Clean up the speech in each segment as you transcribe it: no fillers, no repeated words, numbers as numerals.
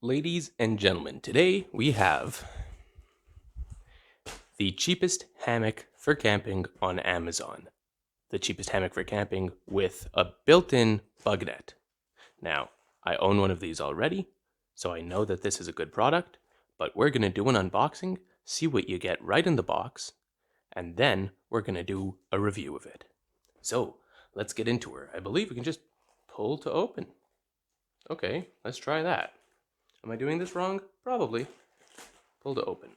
Ladies and gentlemen, today we have the cheapest hammock for camping on Amazon. The cheapest hammock for camping with a built-in bug net. Now, I own one of these already, so I know that this is a good product, but we're going to do an unboxing, see what you get right in the box, and then we're going to do a review of it. So, let's get into her. I believe we can just pull to open. Okay, let's try that. Am I doing this wrong? Probably. Pull to open.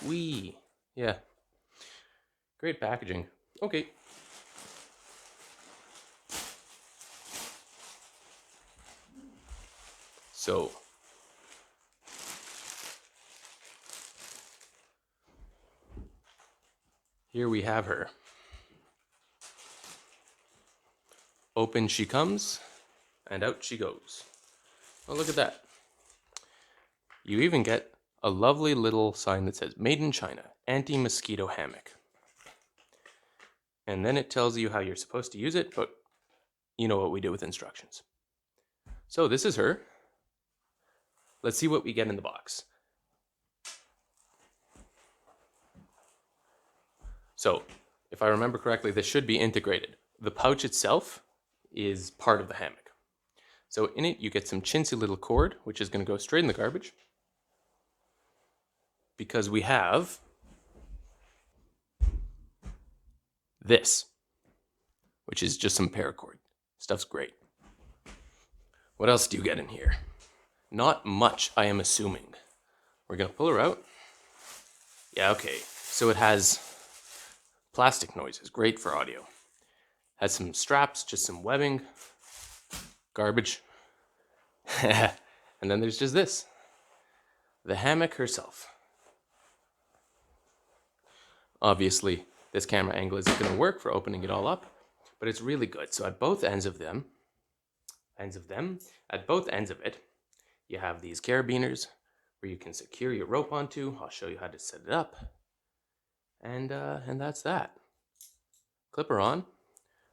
Wee. Yeah. Great packaging. Okay. So. Here we have her. Open she comes, and out she goes. Oh, look at that. You even get a lovely little sign that says Made in China, Anti-Mosquito Hammock. And then it tells you how you're supposed to use it, but you know what we do with instructions. So this is her. Let's see what we get in the box. So, if I remember correctly, this should be integrated. The pouch itself is part of the hammock. So in it, you get some chintzy little cord, which is going to go straight in the garbage. Because we have this, which is just some paracord. Stuff's great. What else do you get in here? Not much, I am assuming. We're going to pull her out. Yeah, okay. So it has plastic noises, great for audio. Has some straps, just some webbing, garbage. And then there's just this. The hammock herself. Obviously, this camera angle isn't going to work for opening it all up, but it's really good. So at both ends of it, you have these carabiners where you can secure your rope onto. I'll show you how to set it up. And that's that. Clip her on.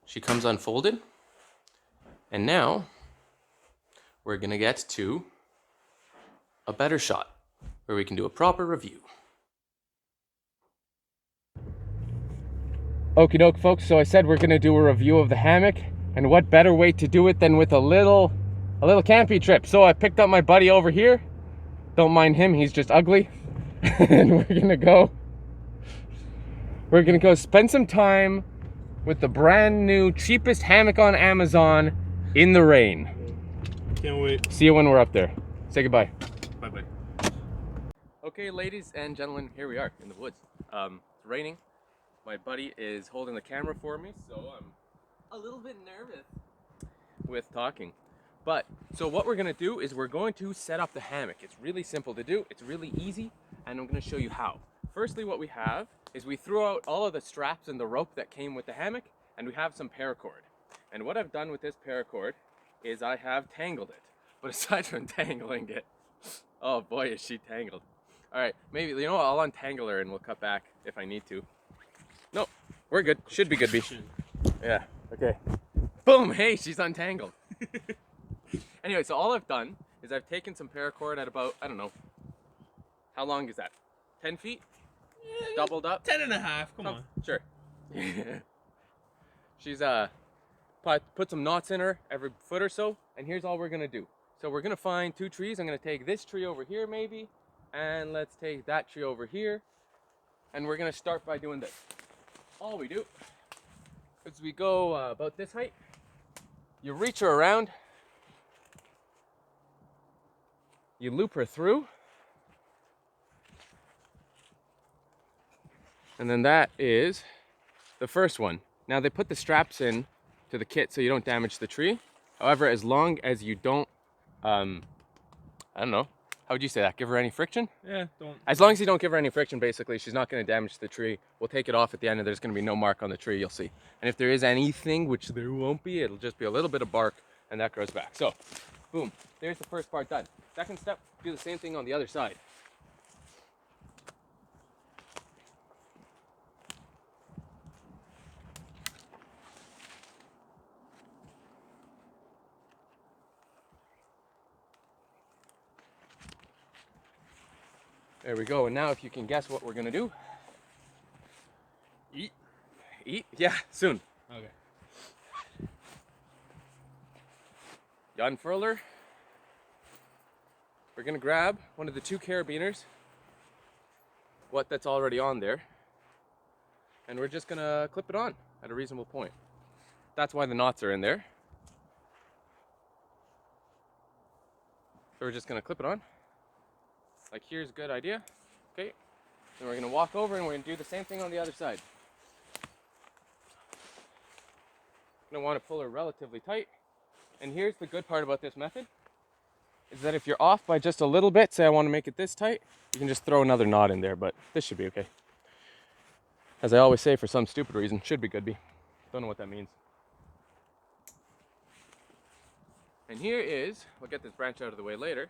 She comes unfolded. And now we're going to get to a better shot where we can do a proper review. Okie doke, folks. So I said we're going to do a review of the hammock, and what better way to do it than with a little camping trip. So I picked up my buddy over here. Don't mind him, he's just ugly. And we're going to go spend some time with the brand new cheapest hammock on Amazon in the rain. Can't wait. See you when we're up there. Say goodbye. Bye-bye. Okay, ladies and gentlemen, here we are in the woods. It's raining. My buddy is holding the camera for me, so I'm a little bit nervous with talking. But, so what we're gonna do is we're going to set up the hammock. It's really simple to do, it's really easy, and I'm gonna show you how. Firstly, what we have is we threw out all of the straps and the rope that came with the hammock, and we have some paracord. And what I've done with this paracord is I have tangled it. But aside from tangling it, oh boy, is she tangled. All right, maybe, you know what, I'll untangle her and we'll cut back if I need to. No, we're good. Should be good, B. Yeah, okay. Boom, hey, she's untangled. Anyway, so all I've done is I've taken some paracord at about, I don't know, how long is that? 10 feet? Yeah, doubled up? 10 and a half, come on. Sure. She's put some knots in her every foot or so, and here's all we're gonna do. So we're gonna find two trees. I'm gonna take this tree over here maybe, and let's take that tree over here, and we're gonna start by doing this. All we do is we go about this height, you reach her around, you loop her through, and then that is the first one. Now they put the straps in to the kit so you don't damage the tree. However, as long as you don't, I don't know, how would you say that? Give her any friction? Yeah, don't. As long as you don't give her any friction, basically, she's not going to damage the tree. We'll take it off at the end and there's going to be no mark on the tree, you'll see. And if there is anything, which there won't be, it'll just be a little bit of bark and that grows back. So, boom, there's the first part done. Second step, do the same thing on the other side. There we go. And now if you can guess what we're gonna do. Eat? Eat? Yeah, soon. Okay. You unfurl her. We're gonna grab one of the 2 carabiners, that's already on there, and we're just gonna clip it on at a reasonable point. That's why the knots are in there. So we're just gonna clip it on. Like, here's a good idea. Okay. Then we're gonna walk over and we're gonna do the same thing on the other side. Gonna want to pull her relatively tight. And here's the good part about this method, is that if you're off by just a little bit, say I want to make it this tight, you can just throw another knot in there, but this should be okay. As I always say, for some stupid reason, should be good be. Don't know what that means. And here is, we'll get this branch out of the way later,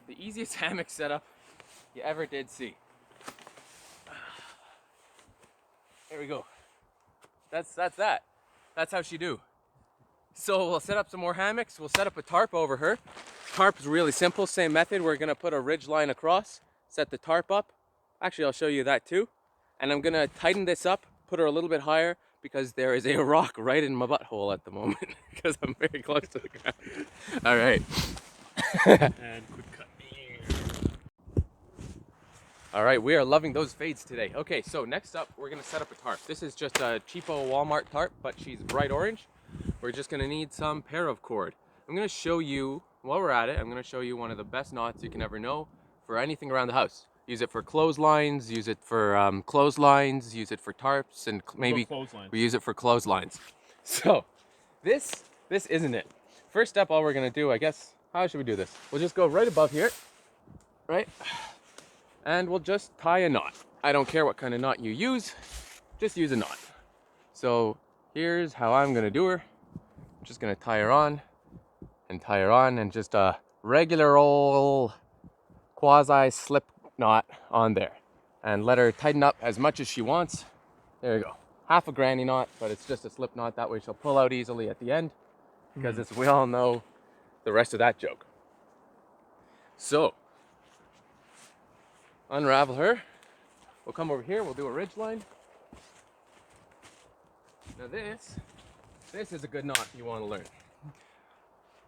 the easiest hammock setup you ever did see. There we go. That's that. That's how she do. So we'll set up some more hammocks. We'll set up a tarp over her. Tarp is really simple, same method. We're gonna put a ridge line across, set the tarp up. Actually, I'll show you that too. And I'm gonna tighten this up, put her a little bit higher, because there is a rock right in my butthole at the moment, because I'm very close to the ground. All right. And quick cut. All right, we are loving those fades today. Okay, so next up, we're gonna set up a tarp. This is just a cheapo Walmart tarp, but she's bright orange. We're just gonna need some paracord. I'm gonna show you, while we're at it, I'm gonna show you one of the best knots you can ever know for anything around the house. Use it for clotheslines, use it for clotheslines, use it for tarps, and maybe we use it for clotheslines. So, this isn't it. First step, all we're gonna do, I guess, how should we do this? We'll just go right above here, right? And we'll just tie a knot. I don't care what kind of knot you use, just use a knot. So here's how I'm gonna do her. I'm just gonna tie her on, and just a regular old quasi slip knot on there. And let her tighten up as much as she wants. There you go. Half a granny knot, but it's just a slip knot. That way she'll pull out easily at the end, because as we all know, the rest of that joke. So, unravel her. We'll come over here, we'll do a ridge line. Now this is a good knot you want to learn.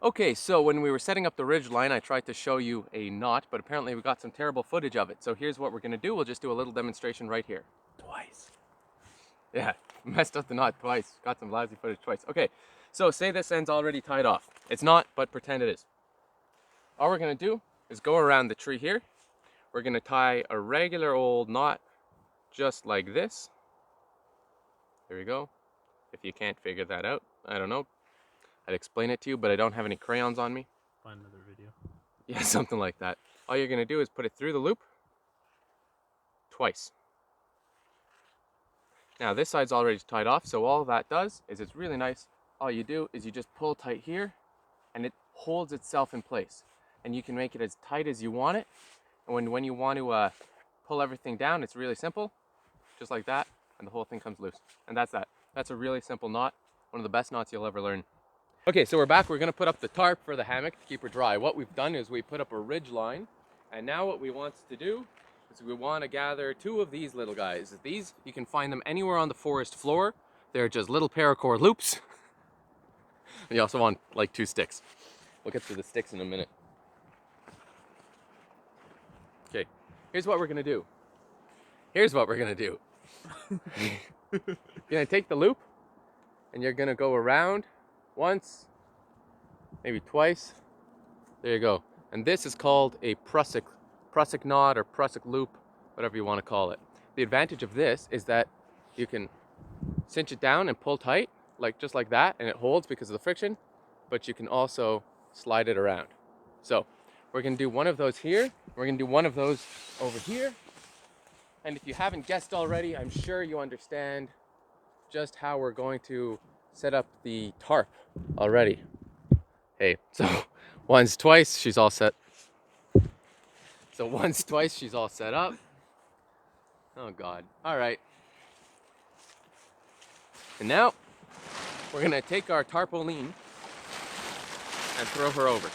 Okay, so when we were setting up the ridge line, I tried to show you a knot, but apparently we got some terrible footage of it. So here's what we're gonna do. We'll just do a little demonstration right here. Twice. Yeah, messed up the knot twice. Got some lousy footage twice. Okay, so say this end's already tied off. It's not, but pretend it is. All we're gonna do is go around the tree here. We're gonna tie a regular old knot, just like this. There we go. If you can't figure that out, I don't know. I'd explain it to you, but I don't have any crayons on me. Find another video. Yeah, something like that. All you're gonna do is put it through the loop twice. Now this side's already tied off, so all that does is it's really nice. All you do is you just pull tight here, and it holds itself in place. And you can make it as tight as you want it. And when you want to pull everything down, it's really simple, just like that, and the whole thing comes loose. And that's that. That's a really simple knot, one of the best knots you'll ever learn. Okay, so we're back. We're gonna put up the tarp for the hammock to keep her dry. What we've done is we put up a ridge line, and now what we want to do is we want to gather 2 of these little guys. These, you can find them anywhere on the forest floor. They're just little paracord loops. And you also want like 2 sticks. We'll get to the sticks in a minute. Okay, here's what we're gonna do. Here's what we're gonna do. You're gonna take the loop, and you're gonna go around once, maybe twice. There you go. And this is called a prusik knot or prusik loop, whatever you want to call it. The advantage of this is that you can cinch it down and pull tight, just like that, and it holds because of the friction, but you can also slide it around. So we're gonna do one of those here. We're gonna do one of those over here. And if you haven't guessed already, I'm sure you understand just how we're going to set up the tarp already. Hey, so once, twice, she's all set. So once, twice, she's all set up. Oh God, all right. And now we're gonna take our tarpaulin and throw her over.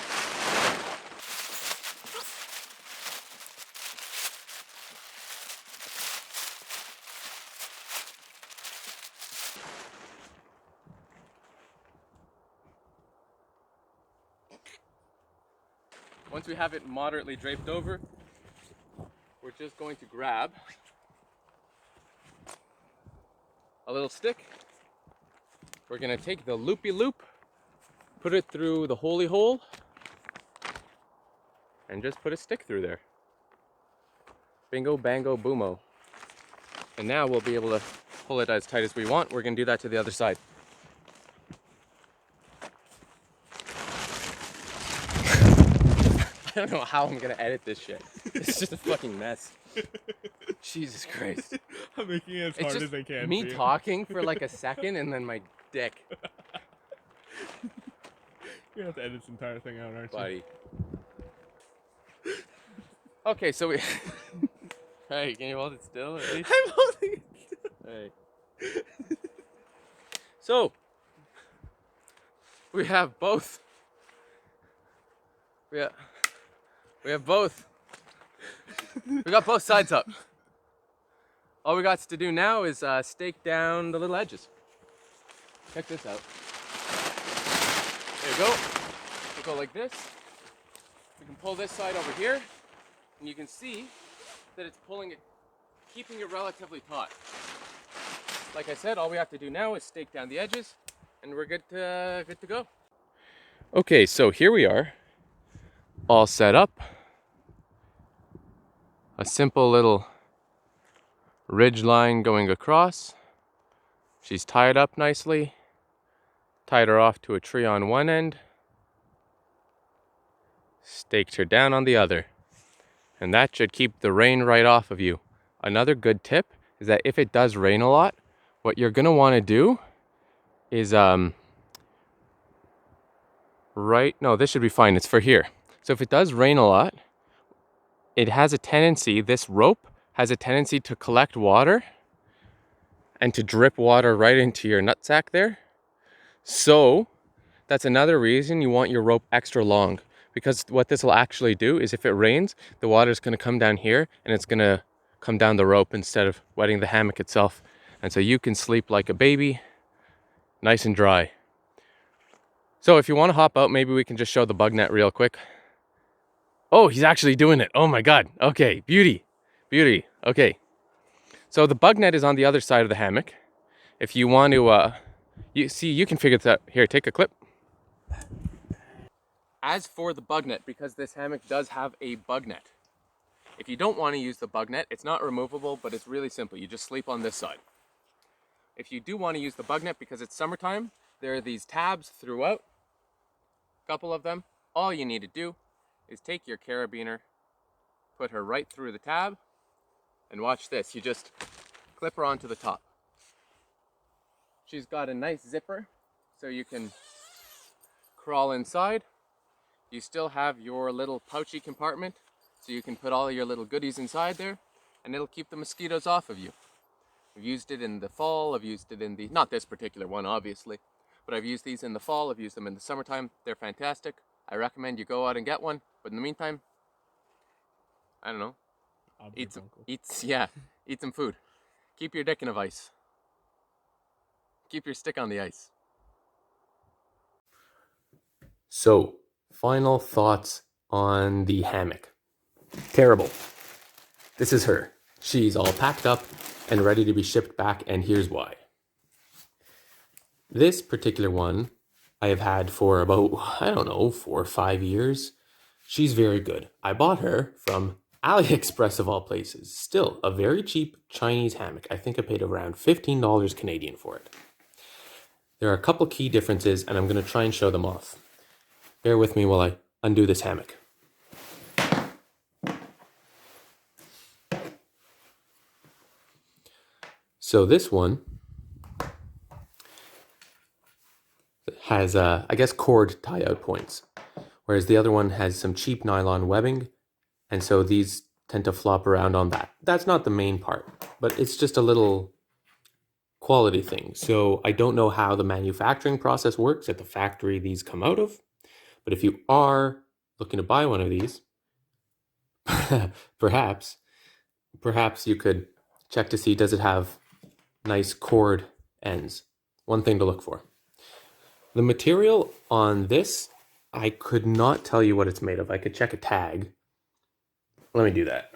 Once we have it moderately draped over, we're just going to grab a little stick. We're gonna take the loopy loop, put it through the holy hole, and just put a stick through there. Bingo, bango, boomo. And now we'll be able to pull it as tight as we want. We're gonna do that to the other side. I don't know how I'm gonna edit this shit. It's just a fucking mess. Jesus Christ. I'm making it as hard as I can. Me talking for like a second and then my dick. You have to edit this entire thing out, aren't you? Buddy. Okay, so we... Hey, can you hold it still at least? I'm holding it still. Hey. So, we have both. We have both. We got both sides up. All we got to do now is stake down the little edges. Check this out. There you go. We'll go like this. We can pull this side over here, and you can see that it's pulling it, keeping it relatively taut. Like I said, all we have to do now is stake down the edges, and we're good to go. Okay, so here we are, all set up. A simple little ridge line going across. She's tied up nicely. Tied her off to a tree on one end. Staked her down on the other. And that should keep the rain right off of you. Another good tip is that if it does rain a lot, what you're gonna wanna do is, this should be fine, it's for here. So if it does rain a lot, it has a tendency, this rope has a tendency to collect water and to drip water right into your nutsack there. So that's another reason you want your rope extra long, because what this will actually do is if it rains, the water is going to come down here and it's going to come down the rope instead of wetting the hammock itself. And so you can sleep like a baby, nice and dry. So if you want to hop out, maybe we can just show the bug net real quick. Oh, he's actually doing it. Oh my God. Okay, beauty. Beauty. Okay. So the bug net is on the other side of the hammock. If you want to, you can figure this out. Here, take a clip. As for the bug net, because this hammock does have a bug net, if you don't want to use the bug net, it's not removable, but it's really simple. You just sleep on this side. If you do want to use the bug net because it's summertime, there are these tabs throughout, a couple of them. All you need to do is take your carabiner, put her right through the tab, and watch this. You just clip her onto the top. She's got a nice zipper, so you can crawl inside. You still have your little pouchy compartment, so you can put all your little goodies inside there, and it'll keep the mosquitoes off of you. I've used it in the fall, I've used it in not this particular one, obviously, but I've used these in the fall, I've used them in the summertime. They're fantastic. I recommend you go out and get one, but in the meantime, I don't know, eat some food. Keep your dick in a vice. Keep your stick on the ice. So, final thoughts on the hammock. Terrible. This is her. She's all packed up and ready to be shipped back, and here's why. This particular one I have had for about, 4 or 5 years. She's very good. I bought her from AliExpress of all places. Still, a very cheap Chinese hammock. I think I paid around $15 Canadian for it. There are a couple key differences, and I'm going to try and show them off. Bear with me while I undo this hammock. So this one has, cord tie-out points, whereas the other one has some cheap nylon webbing, and so these tend to flop around on that. That's not the main part, but it's just a little quality thing. So I don't know how the manufacturing process works at the factory these come out of, but if you are looking to buy one of these, perhaps you could check to see, does it have nice cord ends? One thing to look for. The material on this, I could not tell you what it's made of. I could check a tag. Let me do that.